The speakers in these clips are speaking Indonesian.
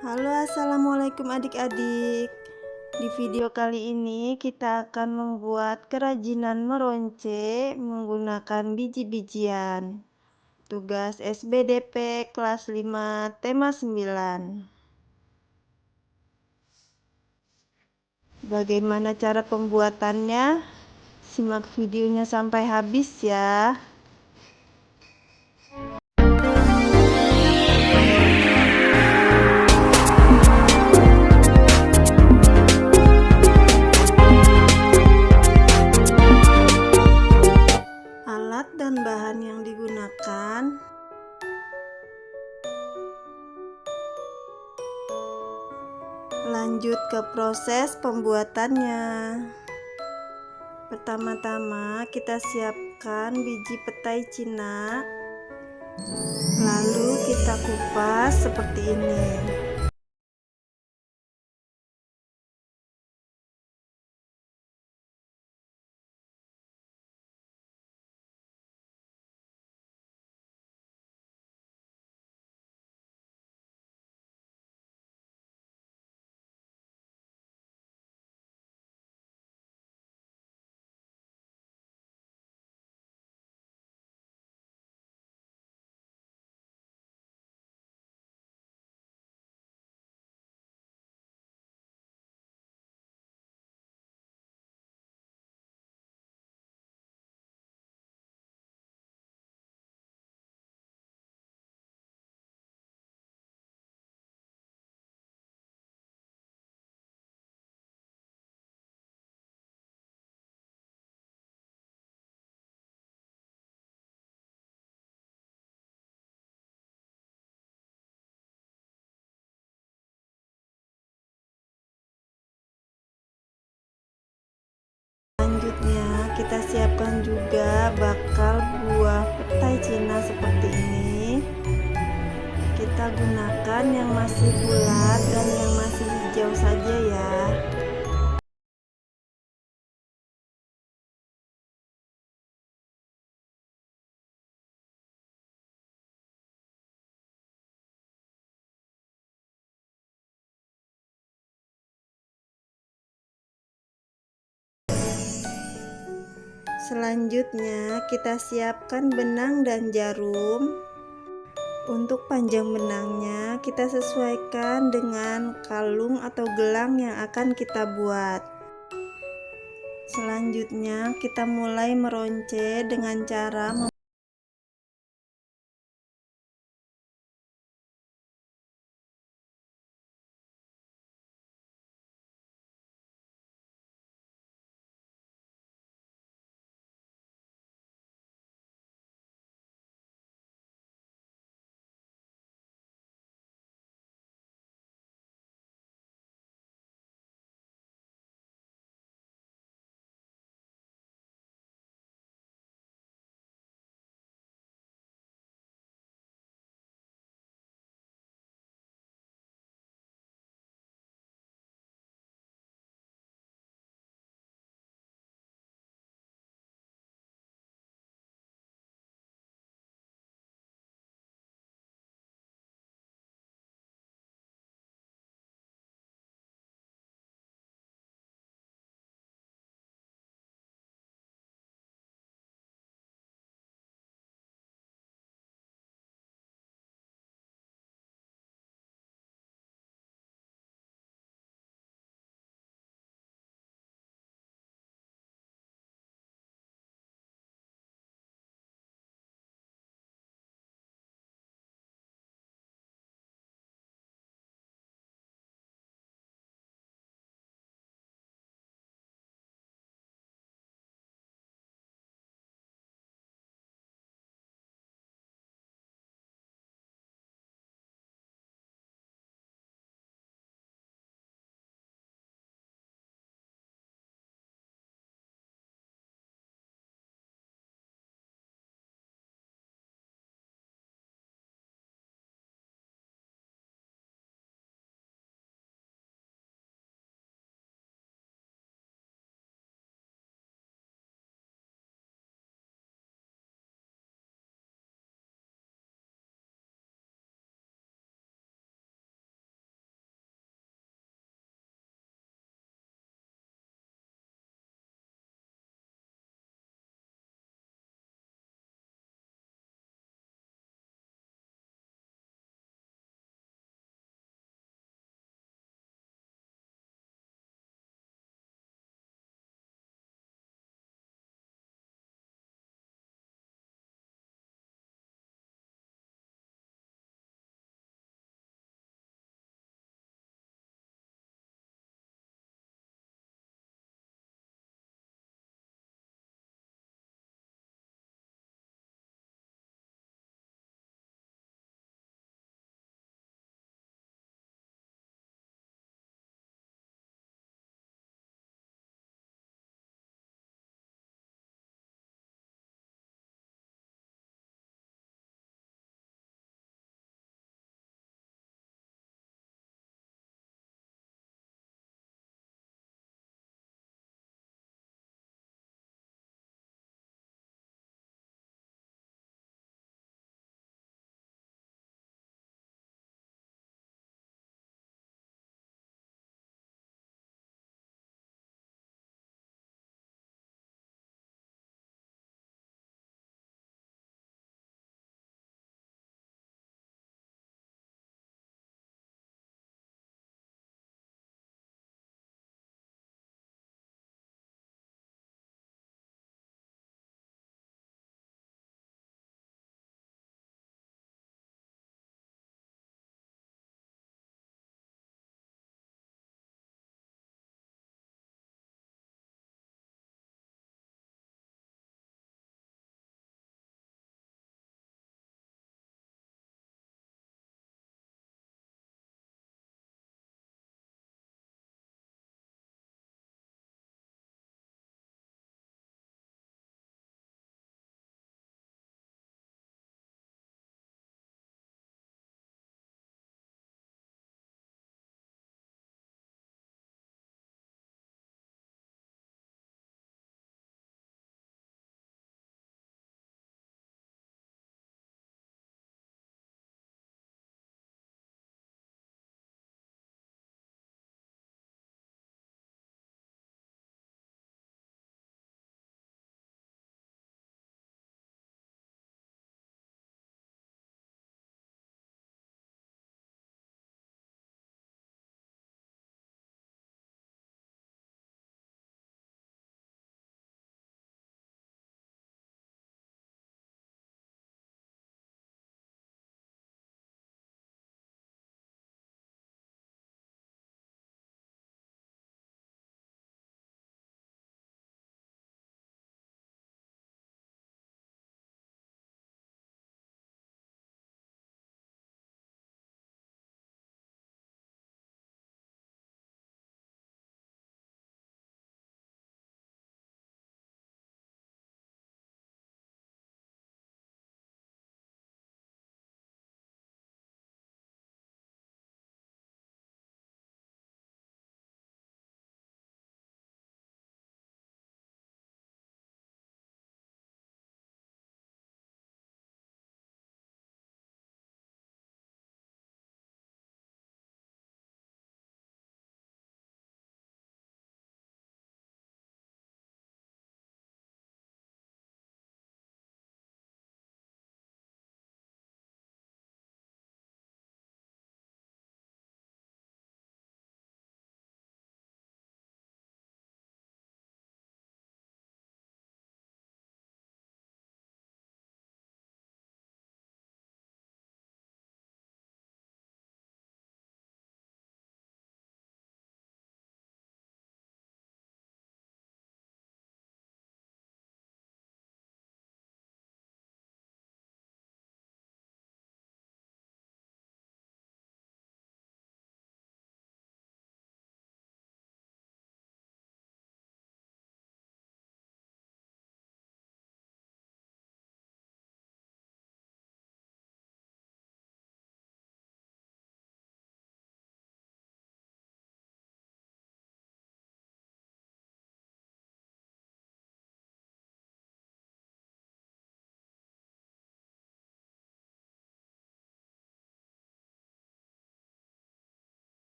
Halo, assalamualaikum adik-adik. Di video kali ini kita akan membuat kerajinan meronce menggunakan biji-bijian. Tugas SBDP kelas 5 tema 9. Bagaimana cara pembuatannya? Simak videonya sampai habis ya. Alat dan bahan yang digunakan: lanjut ke proses pembuatannya. Pertama-tama kita siapkan biji petai Cina, lalu kita kupas seperti ini. Selanjutnya kita siapkan juga bakal buah petai Cina seperti ini. Kita gunakan yang masih bulat dan yang masih hijau saja ya. Selanjutnya kita siapkan benang dan jarum. Untuk panjang benangnya kita sesuaikan dengan kalung atau gelang yang akan kita buat. Selanjutnya kita mulai meronce dengan cara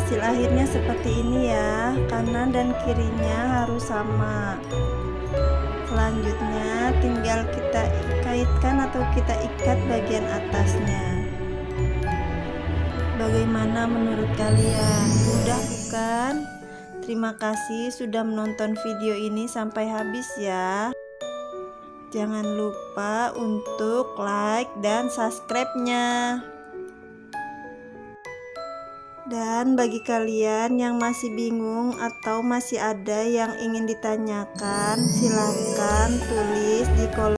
hasil akhirnya seperti ini ya, kanan dan kirinya harus sama. Selanjutnya tinggal kita kaitkan atau kita ikat bagian atasnya. Bagaimana menurut kalian? Mudah bukan? Terima kasih sudah menonton video ini sampai habis ya. Jangan lupa untuk like dan subscribe-nya. Dan bagi kalian yang masih bingung atau masih ada yang ingin ditanyakan, silahkan tulis di kolom